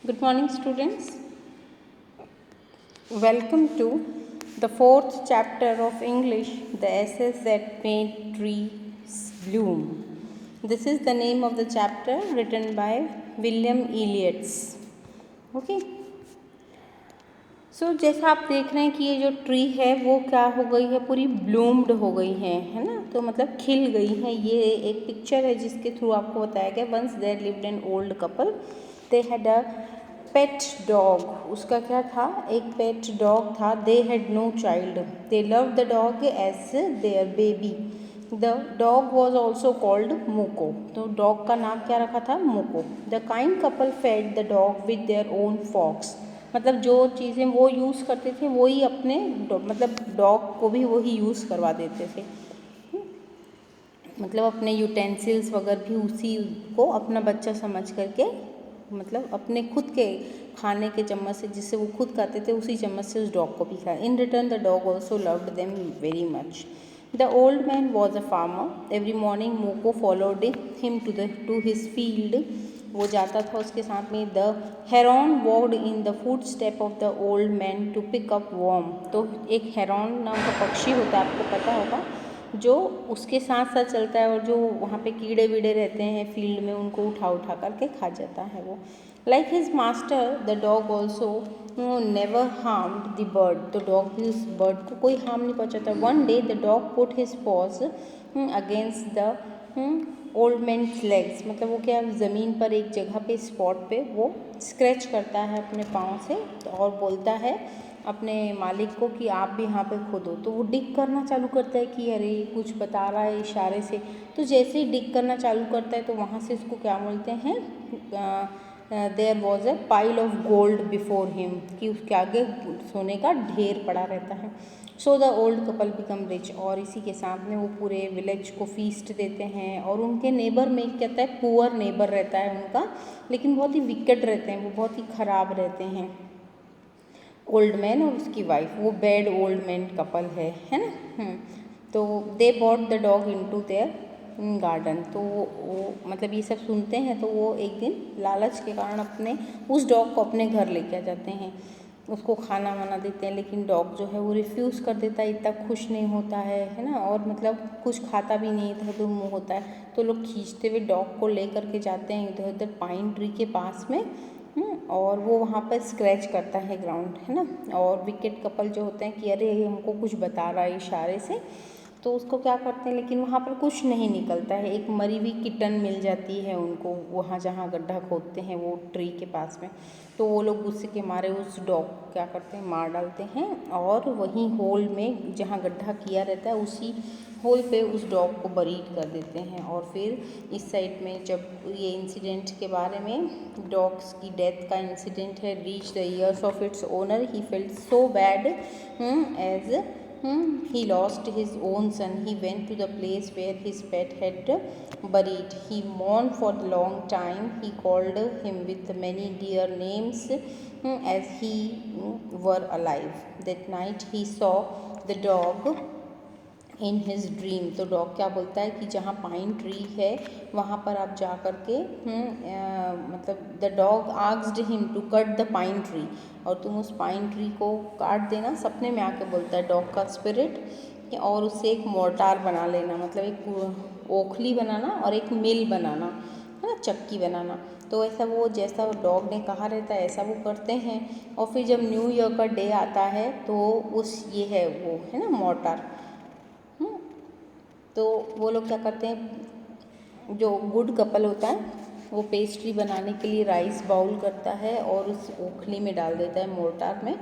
Good morning, students. Welcome to the fourth chapter of English, The Essays That Made Trees Bloom. This is the name of the chapter written by William Elliot. Okay. सो जैसा आप देख रहे हैं कि ये जो tree है वो क्या हो गई है, पूरी ब्लूम्ड हो गई है ना, तो मतलब खिल गई है। ये एक पिक्चर है जिसके थ्रू आपको बताया गया। Once there lived an old couple, they had a pet dog. उसका क्या था, एक पेट डॉग था। They had no child, they love the dog as their baby. The dog was also called Moko. तो dog का नाम क्या रखा था, Moko. The kind couple fed the dog with their own fox. मतलब जो चीज़ें वो यूज़ करते थे वही अपने मतलब डॉग को भी वही यूज़ करवा देते थे। मतलब अपने यूटेंसिल्स वगैरह भी उसी को अपना बच्चा समझ करके, मतलब अपने खुद के खाने के चम्मच से, जिससे वो खुद खाते थे उसी चम्मच से उस डॉग को भी खाया। In return the dog also loved them very much. The old man was a farmer. Every morning Moko followed him to his field. वो जाता था उसके साथ में। The heron walked in the foot step of the old man to pick up worm. तो एक heron नाम का पक्षी होता है, आपको पता होगा, जो उसके साथ साथ चलता है और जो वहाँ पे कीड़े वीड़े रहते हैं फील्ड में, उनको उठा उठा करके खा जाता है वो। Like his master the dog also never harmed the bird. तो डॉग भी उस बर्ड को कोई हार्म नहीं पहुँचाता। One day the dog put his paws against the old man's legs. मतलब वो क्या, ज़मीन पर एक जगह पे स्पॉट पे वो स्क्रैच करता है अपने पाँव से और बोलता है अपने मालिक को कि आप भी यहाँ पे खोदो। तो वो डिग करना चालू करता है कि अरे कुछ बता रहा है इशारे से। तो जैसे ही डिग करना चालू करता है तो वहाँ से उसको क्या बोलते हैं, there was a pile of gold before him, कि उसके आगे सोने का ढेर पड़ा रहता है। So the old couple become rich. और इसी के साथ में वो पूरे विलेज को फीस्ट देते हैं। और उनके नेबर में कहता है पुअर नेबर रहता है उनका, लेकिन बहुत ही विकेट रहते हैं, वो बहुत ही ख़राब रहते हैं। ओल्ड मैन और उसकी वाइफ, वो बैड ओल्ड मैन कपल है ना। तो they bought the dog into their garden. तो वो मतलब ये सब सुनते हैं तो वो एक दिन लालच के कारण अपने उस डॉग को अपने घर लेके आ जाते हैं। उसको खाना वाना देते हैं, लेकिन डॉग जो है वो रिफ्यूज़ कर देता है, इतना खुश नहीं होता है ना। और मतलब कुछ खाता भी नहीं, इधर उधर मुँह होता है। तो लोग खींचते हुए डॉग को ले करके जाते हैं इधर उधर पाइन ट्री के पास में। और वो वहाँ पर स्क्रैच करता है ग्राउंड, है ना। और विकेट कपल जो होते हैं कि अरे ये हमको कुछ बता रहा है इशारे से, तो उसको क्या करते हैं, लेकिन वहाँ पर कुछ नहीं निकलता है। एक मरी हुई किटन मिल जाती है उनको वहाँ जहाँ गड्ढा खोदते हैं वो ट्री के पास में। तो वो लोग गुस्से के मारे उस डॉग को क्या करते हैं, मार डालते हैं। और वहीं होल में जहाँ गड्ढा किया रहता है उसी होल पे उस डॉग को बरीड कर देते हैं। और फिर इस साइड में जब ये इंसिडेंट के बारे में, डॉग्स की डेथ का इंसिडेंट है, reach the ears of its owner, he felt so bad as he lost his own son. He went to the place where his pet had buried. He mourned for a long time. He called him with many dear names as he were alive. That night he saw the dog in his dream. तो dog क्या बोलता है कि जहाँ pine tree है वहाँ पर आप जा कर के मतलब the dog asked him to cut the pine tree, और तुम उस पाइन ट्री को काट देना। सपने में आके बोलता है डॉग का स्पिरिट, और उससे एक मोर्टार बना लेना, मतलब एक ओखली बनाना और एक मिल बनाना, है ना, चक्की बनाना। तो ऐसा वो जैसा डॉग ने कहा रहता है ऐसा वो करते हैं। और फिर जब न्यू ईयर का डे आता है तो उस ये है वो, है ना, मोर्टार। तो वो लोग क्या करते हैं, जो गुड कपल होता है वो पेस्ट्री बनाने के लिए राइस बाउल करता है और उस ओखली में डाल देता है मोर्टार में,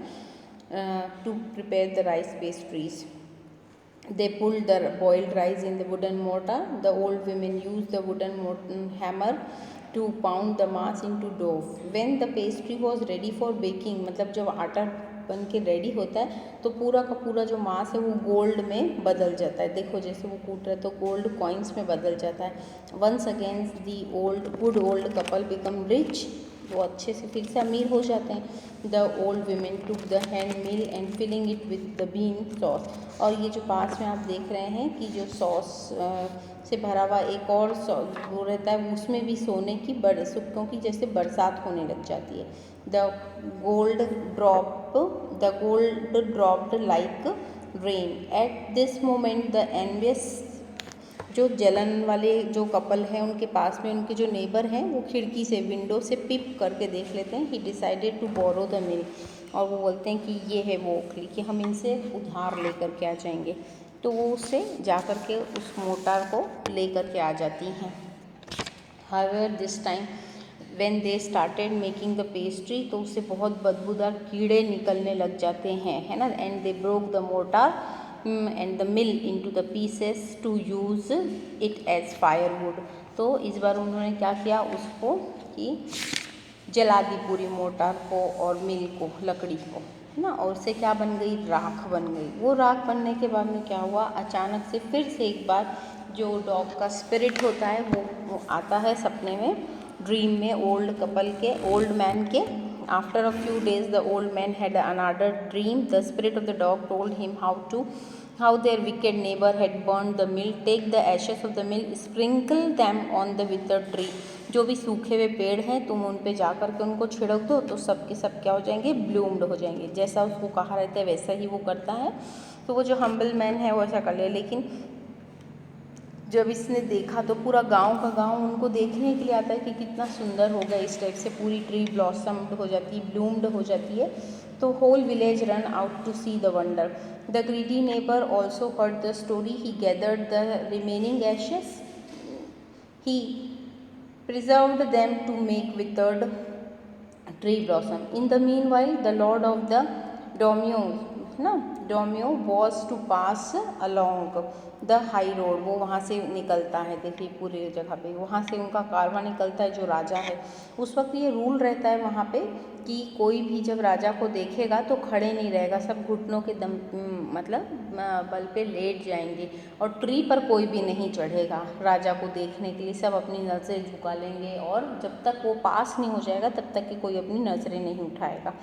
to prepare the rice pastries. They pulled the boiled rice in the wooden mortar. The old women used the wooden hammer to pound the mass into dough. When the pastry was ready for baking, मतलब जब आटा बन के ready होता है तो पूरा का पूरा जो मास है वो गोल्ड में बदल जाता है। देखो जैसे वो कूट रहे तो गोल्ड कॉइन्स में बदल जाता है। Once again the good old couple become rich वो अच्छे से फिर से अमीर हो जाते हैं। The old women took the hand mill and filling it with the bean sauce. और ये जो पास में आप देख रहे हैं कि जो सॉस से भरा हुआ एक और वो रहता है, उसमें भी सोने की सिक्कों की जैसे बरसात होने लग जाती है। The gold dropped like rain at this moment. The envious, जो जलन वाले जो कपल हैं उनके पास में उनके जो नेबर हैं वो खिड़की से विंडो से पिप करके देख लेते हैं। He decided to borrow the mill, और वो बोलते हैं कि ये है वो ओखली कि हम इनसे उधार लेकर के आ जाएंगे। तो वो उससे जा कर के उस मोटार को लेकर के आ जाती हैं। However this time when they started making the pastry, तो उससे बहुत बदबूदार कीड़े निकलने लग जाते हैं, है ना। And they broke the mortar and the mill into the pieces to use it as firewood. तो इस बार उन्होंने क्या किया, उसको कि जला दी पूरी मोटार को और मिल को, लकड़ी को, है ना। और उससे क्या बन गई, राख बन गई। वो राख बनने के बाद में क्या हुआ, अचानक से फिर से एक बार जो डॉग का स्पिरिट होता है वो आता है सपने में, ड्रीम में, ओल्ड मैन के। After a few days, the old man had another dream. The spirit of the dog told him how their wicked neighbor had burned the mill. Take the ashes of the mill, sprinkle them on the withered tree. जो भी सूखे हुए पेड़ हैं तुम उन पे जा कर के उनको छिड़क दो तो सब के सब क्या हो जाएंगे, ब्लूम्ड हो जाएंगे। जैसा उसको कहा रहता है वैसा ही वो करता है। तो वो जो हम्बल मैन है वो ऐसा कर ले। लेकिन जब इसने देखा तो पूरा गांव का गांव उनको देखने के लिए आता है कि कितना सुंदर होगा, इस टाइप से पूरी ट्री ब्लॉसम्ड हो जाती है, ब्लूम्ड हो जाती है। तो whole village run out to see the wonder. The greedy neighbour also heard the story. He gathered the remaining ashes, he preserved them to make withered tree blossom. In the meanwhile, the lord of the Domio was to pass along the high road. वो वहाँ से निकलता है, देखिए पूरी जगह पे वहाँ से उनका कारवां निकलता है जो राजा है। उस वक्त ये रूल रहता है वहाँ पे कि कोई भी जब राजा को देखेगा तो खड़े नहीं रहेगा, सब घुटनों के दम मतलब बल पे लेट जाएंगे और ट्री पर कोई भी नहीं चढ़ेगा राजा को देखने के लिए। सब अपनी नज़रें झुका लेंगे और जब तक वो पास नहीं हो जाएगा तब तक कि कोई अपनी नज़रें नहीं उठाएगा।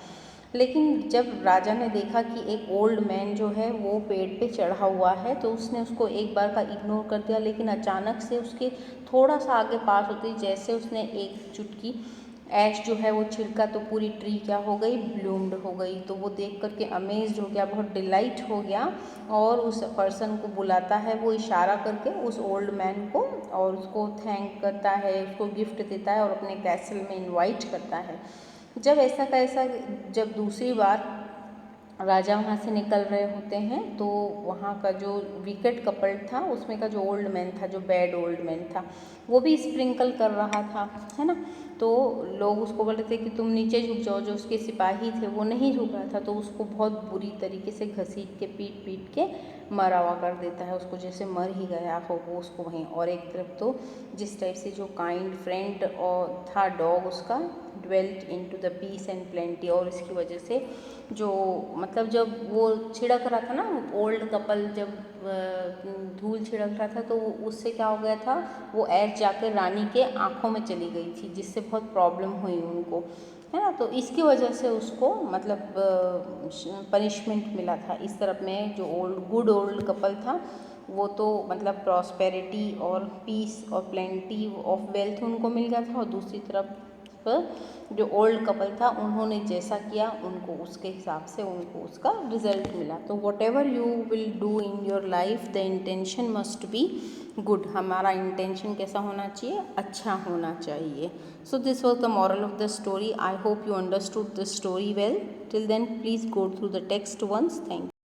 लेकिन जब राजा ने देखा कि एक ओल्ड मैन जो है वो पेड़ पे चढ़ा हुआ है तो उसने उसको एक बार का इग्नोर कर दिया। लेकिन अचानक से उसके थोड़ा सा आगे पास होते ही जैसे उसने एक चुटकी ऐश जो है वो छिड़का तो पूरी ट्री क्या हो गई, ब्लूम्ड हो गई। तो वो देख करके अमेज्ड हो गया, बहुत डिलाइट हो गया और उस पर्सन को बुलाता है वो इशारा करके उस ओल्ड मैन को, और उसको थैंक करता है, उसको गिफ्ट देता है और अपने कैसल में इनवाइट करता है। जब ऐसा का ऐसा जब दूसरी बार राजा वहाँ से निकल रहे होते हैं तो वहाँ का जो विकेट कपल था उसमें का जो ओल्ड मैन था, जो बैड ओल्ड मैन था, वो भी स्प्रिंकल कर रहा था, है ना। तो लोग उसको बोल रहे थे कि तुम नीचे झुक जाओ। जो उसके सिपाही थे वो नहीं झुक रहा था तो उसको बहुत बुरी तरीके से घसीट के पीट के मरा हुआ कर देता है, उसको जैसे मर ही गया हो वो उसको वहीं। और एक तरफ तो जिस टाइप से जो काइंड फ्रेंड और था डॉग उसका, dwelt into the peace and plenty, और इसकी वजह से जो मतलब जब वो छिड़क रहा था ना ओल्ड कपल, जब धूल छिड़क रहा था तो उससे क्या हो गया था, वो ऐश जाकर रानी के आँखों में चली गई थी जिससे बहुत प्रॉब्लम हुई उनको, है ना। तो इसकी वजह से उसको मतलब पनिशमेंट मिला था। इस तरफ में जो गुड ओल्ड कपल था वो तो मतलब प्रॉस्पेरिटी और पीस और प्लेंटी ऑफ वेल्थ उनको मिल गया था, और दूसरी तरफ जो ओल्ड कपल था उन्होंने जैसा किया उनको उसके हिसाब से उनको उसका रिजल्ट मिला। तो whatever you will do in your life the intention must be good. हमारा इंटेंशन कैसा होना चाहिए, अच्छा होना चाहिए। So this was the moral of the story. I hope you understood the story well. Till then please go through the text once. Thank you.